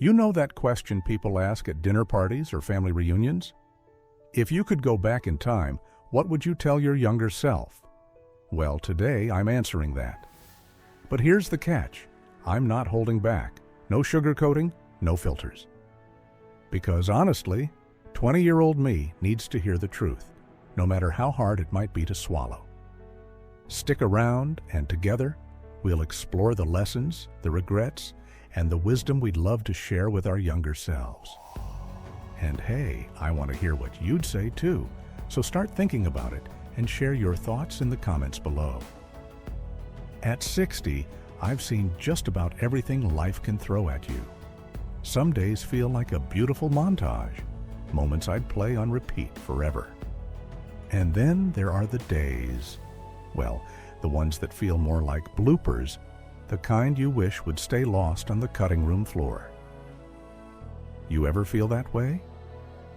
You know that question people ask at dinner parties or family reunions? If you could go back in time, what would you tell your younger self? Well, today I'm answering that. But here's the catch. I'm not holding back. No sugarcoating, no filters. Because honestly, 20-year-old me needs to hear the truth, no matter how hard it might be to swallow. Stick around, and together, we'll explore the lessons, the regrets, and the wisdom we'd love to share with our younger selves. And hey, I want to hear what you'd say too, so start thinking about it and share your thoughts in the comments below. At 60, I've seen just about everything life can throw at you. Some days feel like a beautiful montage, moments I'd play on repeat forever. And then there are the days, well, the ones that feel more like bloopers, the kind you wish would stay lost on the cutting room floor. You ever feel that way?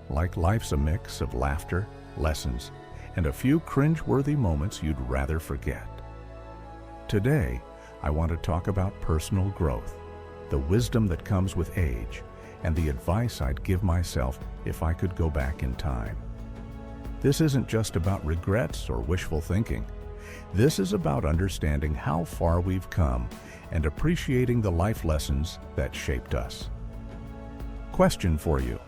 Like life's a mix of laughter, lessons, and a few cringe-worthy moments you'd rather forget. Today, I want to talk about personal growth, the wisdom that comes with age, and the advice I'd give myself if I could go back in time. This isn't just about regrets or wishful thinking. This is about understanding how far we've come and appreciating the life lessons that shaped us. Question for you.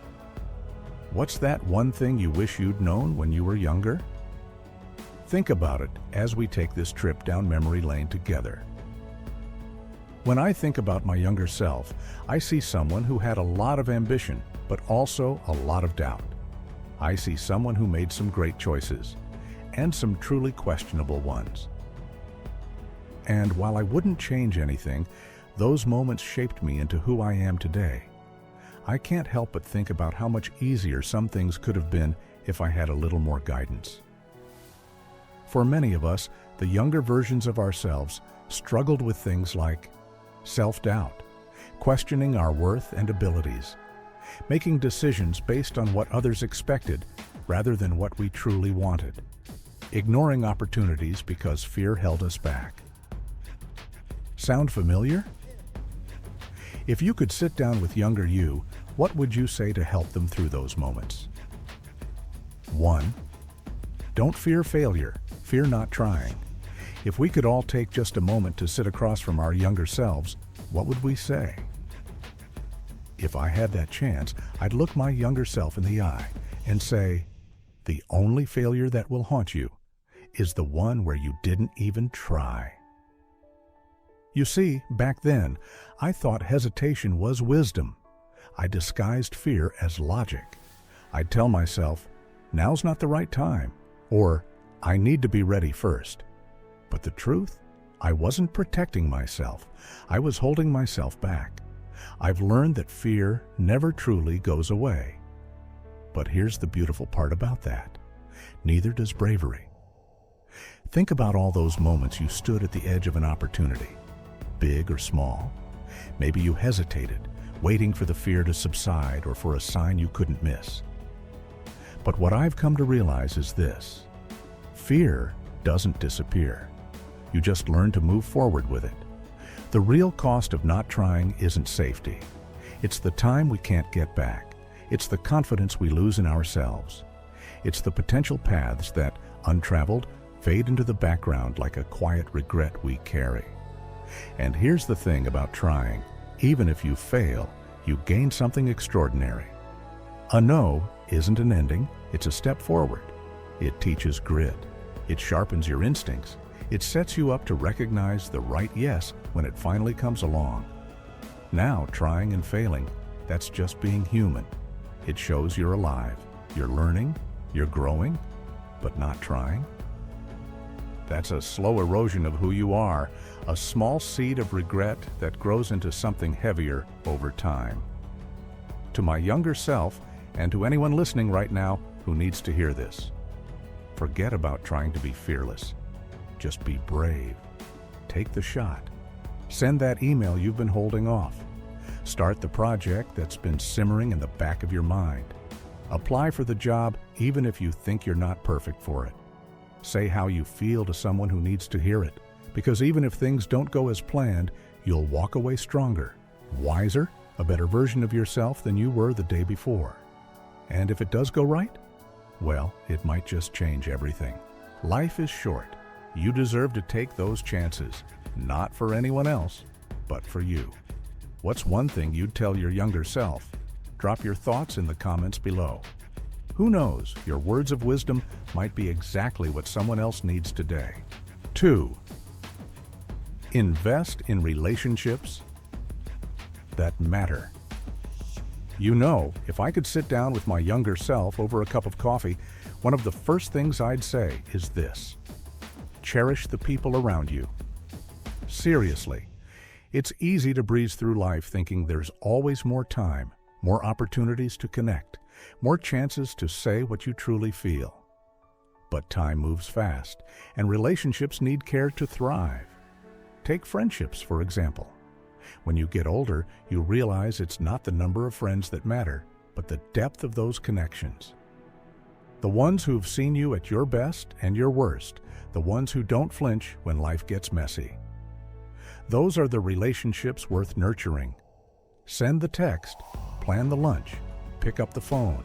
What's that one thing you wish you'd known when you were younger? Think about it as we take this trip down memory lane together. When I think about my younger self, I see someone who had a lot of ambition, but also a lot of doubt. I see someone who made some great choices, and some truly questionable ones. And while I wouldn't change anything, those moments shaped me into who I am today. I can't help but think about how much easier some things could have been if I had a little more guidance. For many of us, the younger versions of ourselves struggled with things like self-doubt, questioning our worth and abilities, making decisions based on what others expected rather than what we truly wanted, ignoring opportunities because fear held us back. Sound familiar? If you could sit down with younger you, what would you say to help them through those moments? 1. Don't fear failure. Fear not trying. If we could all take just a moment to sit across from our younger selves, what would we say? If I had that chance, I'd look my younger self in the eye and say, the only failure that will haunt you is the one where you didn't even try. You see, back then, I thought hesitation was wisdom. I disguised fear as logic. I'd tell myself, now's not the right time, or I need to be ready first. But the truth? I wasn't protecting myself. I was holding myself back. I've learned that fear never truly goes away. But here's the beautiful part about that. Neither does bravery. Think about all those moments you stood at the edge of an opportunity, big or small. Maybe you hesitated, waiting for the fear to subside or for a sign you couldn't miss. But what I've come to realize is this: fear doesn't disappear. You just learn to move forward with it. The real cost of not trying isn't safety. It's the time we can't get back. It's the confidence we lose in ourselves. It's the potential paths that, untraveled, fade into the background like a quiet regret we carry. And here's the thing about trying. Even if you fail, you gain something extraordinary. A no isn't an ending, it's a step forward. It teaches grit. It sharpens your instincts. It sets you up to recognize the right yes when it finally comes along. Now, trying and failing, that's just being human. It shows you're alive, you're learning, you're growing, but not trying. That's a slow erosion of who you are, a small seed of regret that grows into something heavier over time. To my younger self, and to anyone listening right now who needs to hear this, forget about trying to be fearless. Just be brave. Take the shot. Send that email you've been holding off. Start the project that's been simmering in the back of your mind. Apply for the job even if you think you're not perfect for it. Say how you feel to someone who needs to hear it, because even if things don't go as planned, you'll walk away stronger, wiser, a better version of yourself than you were the day before. And if it does go right, well, it might just change everything. Life is short. You deserve to take those chances, not for anyone else, but for you. What's one thing you'd tell your younger self? Drop your thoughts in the comments below. Who knows, your words of wisdom might be exactly what someone else needs today. 2. Invest in relationships that matter. You know, if I could sit down with my younger self over a cup of coffee, one of the first things I'd say is this: cherish the people around you. Seriously, it's easy to breeze through life thinking there's always more time, more opportunities to connect, more chances to say what you truly feel. But time moves fast, and relationships need care to thrive. Take friendships, for example. When you get older, you realize it's not the number of friends that matter, but the depth of those connections. The ones who've seen you at your best and your worst, the ones who don't flinch when life gets messy. Those are the relationships worth nurturing. Send the text, plan the lunch, pick up the phone.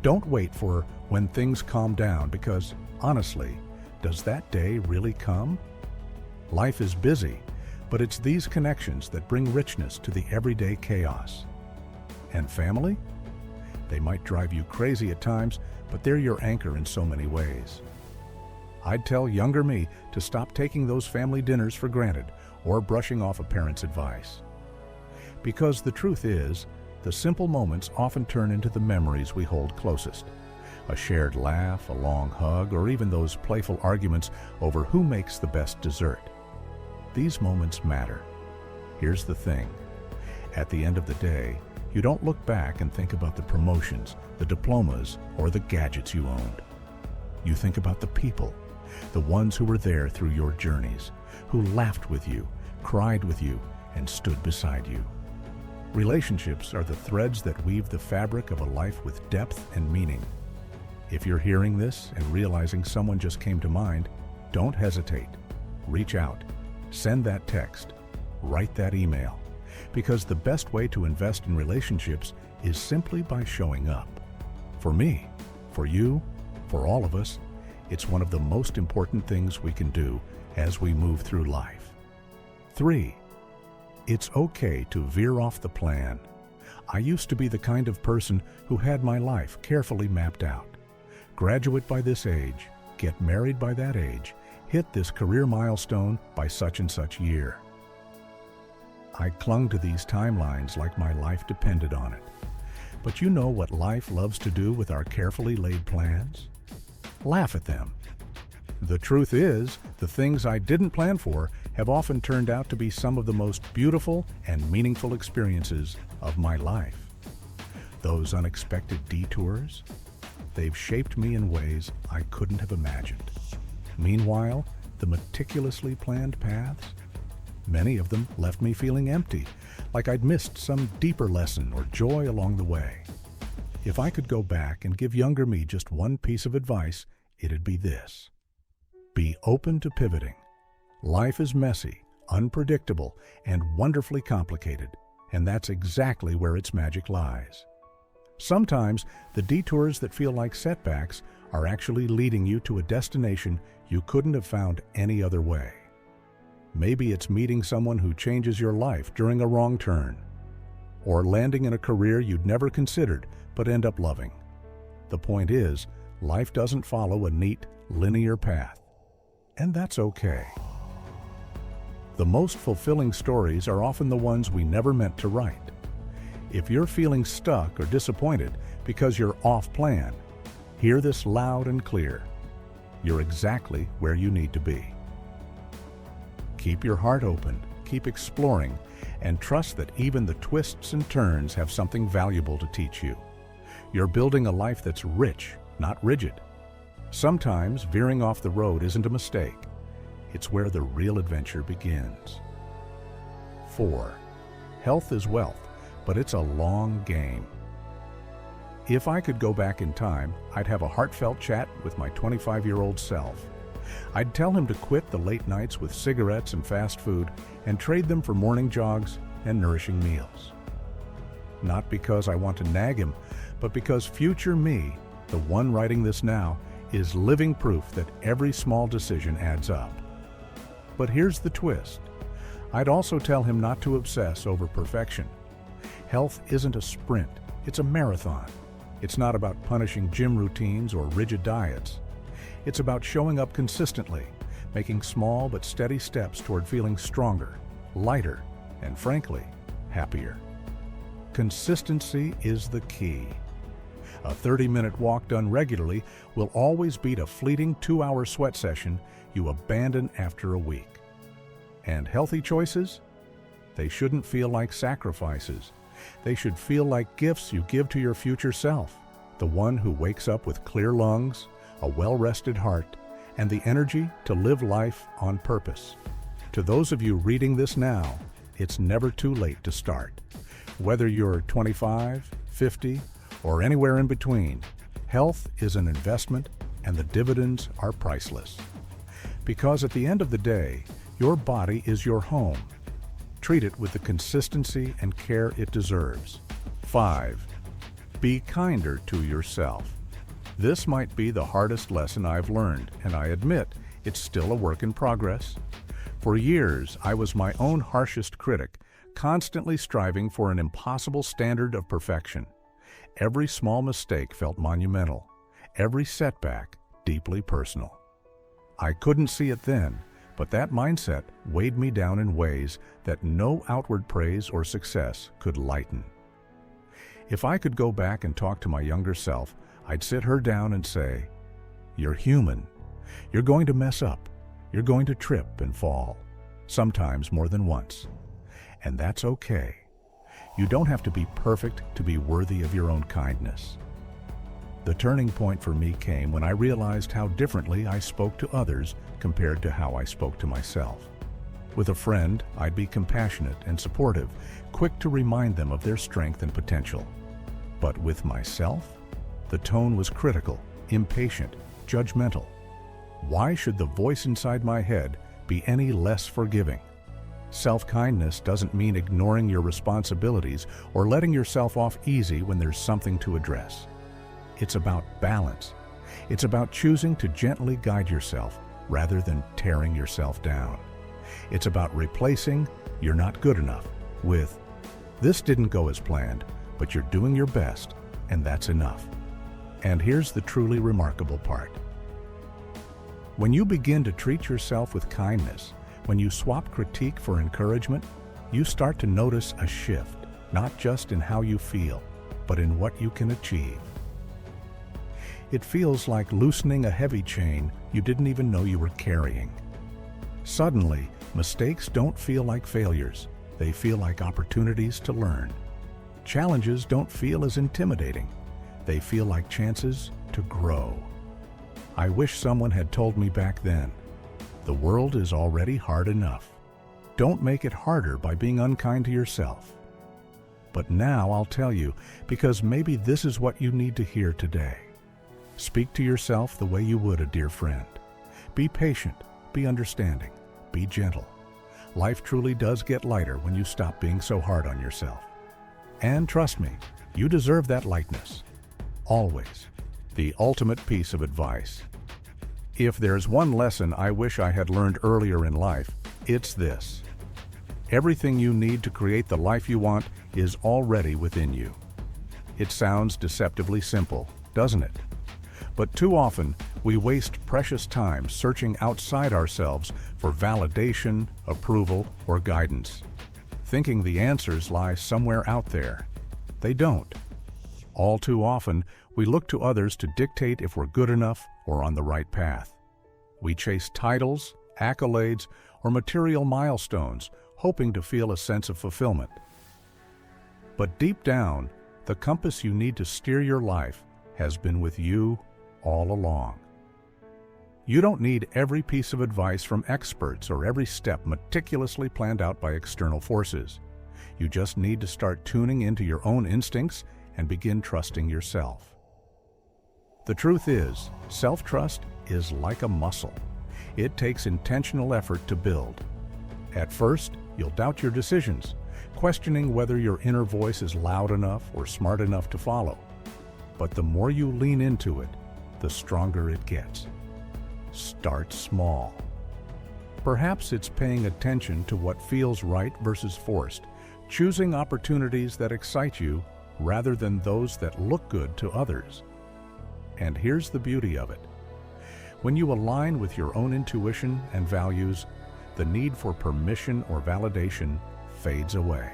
Don't wait for when things calm down, because, honestly, does that day really come? Life is busy, but it's these connections that bring richness to the everyday chaos. And family? They might drive you crazy at times, but they're your anchor in so many ways. I'd tell younger me to stop taking those family dinners for granted or brushing off a parent's advice. Because the truth is, the simple moments often turn into the memories we hold closest. A shared laugh, a long hug, or even those playful arguments over who makes the best dessert. These moments matter. Here's the thing. At the end of the day, you don't look back and think about the promotions, the diplomas, or the gadgets you owned. You think about the people, the ones who were there through your journeys, who laughed with you, cried with you, and stood beside you. Relationships are the threads that weave the fabric of a life with depth and meaning. If you're hearing this and realizing someone just came to mind, don't hesitate. Reach out. Send that text. Write that email. Because the best way to invest in relationships is simply by showing up. For me, for you, for all of us, it's one of the most important things we can do as we move through life. 3. It's okay to veer off the plan. I used to be the kind of person who had my life carefully mapped out. Graduate by this age, get married by that age, hit this career milestone by such and such year. I clung to these timelines like my life depended on it. But you know what life loves to do with our carefully laid plans? Laugh at them. The truth is, the things I didn't plan for have often turned out to be some of the most beautiful and meaningful experiences of my life. Those unexpected detours, they've shaped me in ways I couldn't have imagined. Meanwhile, the meticulously planned paths, many of them left me feeling empty, like I'd missed some deeper lesson or joy along the way. If I could go back and give younger me just one piece of advice, it'd be this. Be open to pivoting. Life is messy, unpredictable, and wonderfully complicated, and that's exactly where its magic lies. Sometimes, the detours that feel like setbacks are actually leading you to a destination you couldn't have found any other way. Maybe it's meeting someone who changes your life during a wrong turn, or landing in a career you'd never considered but end up loving. The point is, life doesn't follow a neat, linear path, and that's okay. The most fulfilling stories are often the ones we never meant to write. If you're feeling stuck or disappointed because you're off plan, hear this loud and clear. You're exactly where you need to be. Keep your heart open, keep exploring, and trust that even the twists and turns have something valuable to teach you. You're building a life that's rich, not rigid. Sometimes veering off the road isn't a mistake. It's where the real adventure begins. 4. Health is wealth, but it's a long game. If I could go back in time, I'd have a heartfelt chat with my 25-year-old self. I'd tell him to quit the late nights with cigarettes and fast food and trade them for morning jogs and nourishing meals. not because I want to nag him, but because future me, the one writing this now, is living proof that every small decision adds up. But here's the twist. I'd also tell him not to obsess over perfection. Health isn't a sprint, it's a marathon. It's not about punishing gym routines or rigid diets. It's about showing up consistently, making small but steady steps toward feeling stronger, lighter, and frankly, happier. Consistency is the key. A 30-minute walk done regularly will always beat a fleeting 2-hour sweat session you abandon after a week. And healthy choices? They shouldn't feel like sacrifices. They should feel like gifts you give to your future self, the one who wakes up with clear lungs, a well-rested heart, and the energy to live life on purpose. To those of you reading this now, it's never too late to start. Whether you're 25, 50, or anywhere in between, health is an investment and the dividends are priceless. Because at the end of the day, your body is your home. Treat it with the consistency and care it deserves. 5. Be kinder to yourself. This might be the hardest lesson I've learned, and I admit it's still a work in progress. For years, I was my own harshest critic, constantly striving for an impossible standard of perfection. Every small mistake felt monumental, every setback deeply personal. I couldn't see it then, but that mindset weighed me down in ways that no outward praise or success could lighten. If I could go back and talk to my younger self, I'd sit her down and say, "You're human. You're going to mess up. You're going to trip and fall, sometimes more than once. And that's okay. You don't have to be perfect to be worthy of your own kindness." The turning point for me came when I realized how differently I spoke to others compared to how I spoke to myself. With a friend, I'd be compassionate and supportive, quick to remind them of their strength and potential. But with myself, the tone was critical, impatient, judgmental. Why should the voice inside my head be any less forgiving? Self-kindness doesn't mean ignoring your responsibilities or letting yourself off easy when there's something to address. It's about balance. It's about choosing to gently guide yourself rather than tearing yourself down. It's about replacing "you're not good enough" with "this didn't go as planned, but you're doing your best, and that's enough." And here's the truly remarkable part. When you begin to treat yourself with kindness, when you swap critique for encouragement, you start to notice a shift, not just in how you feel, but in what you can achieve. It feels like loosening a heavy chain you didn't even know you were carrying. Suddenly, mistakes don't feel like failures. They feel like opportunities to learn. Challenges don't feel as intimidating. They feel like chances to grow. I wish someone had told me back then, the world is already hard enough. Don't make it harder by being unkind to yourself. But now I'll tell you, because maybe this is what you need to hear today. Speak to yourself the way you would a dear friend. Be patient, be understanding, be gentle. Life truly does get lighter when you stop being so hard on yourself. And trust me, you deserve that lightness. Always. The ultimate piece of advice. If there's one lesson I wish I had learned earlier in life, it's this. Everything you need to create the life you want is already within you. It sounds deceptively simple, doesn't it? But too often, we waste precious time searching outside ourselves for validation, approval, or guidance, thinking the answers lie somewhere out there. They don't. All too often, we look to others to dictate if we're good enough or on the right path. We chase titles, accolades, or material milestones, hoping to feel a sense of fulfillment. But deep down, the compass you need to steer your life has been with you all along. You don't need every piece of advice from experts or every step meticulously planned out by external forces. You just need to start tuning into your own instincts and begin trusting yourself. The truth is, self-trust is like a muscle. It takes intentional effort to build. At first, you'll doubt your decisions, questioning whether your inner voice is loud enough or smart enough to follow. But the more you lean into it, the stronger it gets. Start small. Perhaps it's paying attention to what feels right versus forced, choosing opportunities that excite you rather than those that look good to others. And here's the beauty of it. When you align with your own intuition and values, the need for permission or validation fades away.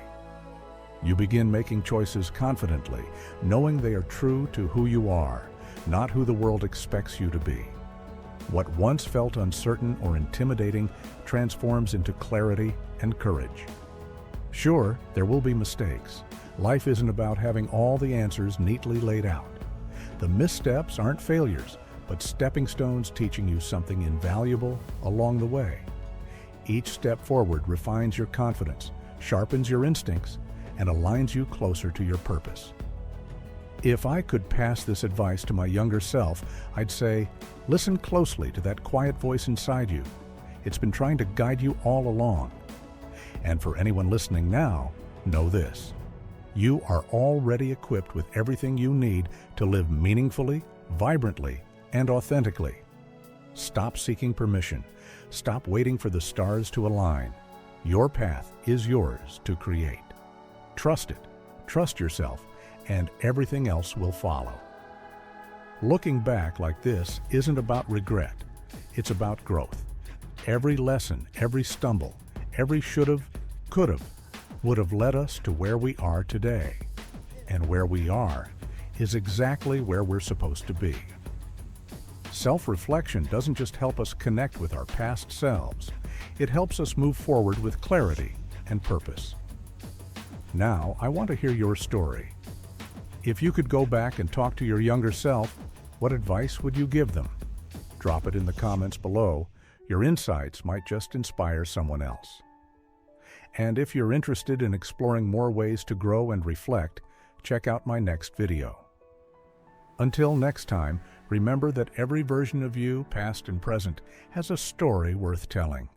You begin making choices confidently, knowing they are true to who you are, not who the world expects you to be. What once felt uncertain or intimidating transforms into clarity and courage. Sure, there will be mistakes. Life isn't about having all the answers neatly laid out. The missteps aren't failures, but stepping stones teaching you something invaluable along the way. Each step forward refines your confidence, sharpens your instincts, and aligns you closer to your purpose. If I could pass this advice to my younger self, I'd say, listen closely to that quiet voice inside you. It's been trying to guide you all along. And for anyone listening now, know this. You are already equipped with everything you need to live meaningfully, vibrantly, and authentically. Stop seeking permission. Stop waiting for the stars to align. Your path is yours to create. Trust it, trust yourself, and everything else will follow. Looking back like this isn't about regret. It's about growth. Every lesson, every stumble, every should've, could've, would've led us to where we are today. And where we are is exactly where we're supposed to be. Self-reflection doesn't just help us connect with our past selves. It helps us move forward with clarity and purpose. Now, I want to hear your story. If you could go back and talk to your younger self, what advice would you give them? Drop it in the comments below. Your insights might just inspire someone else. And if you're interested in exploring more ways to grow and reflect, check out my next video. Until next time, remember that every version of you, past and present, has a story worth telling.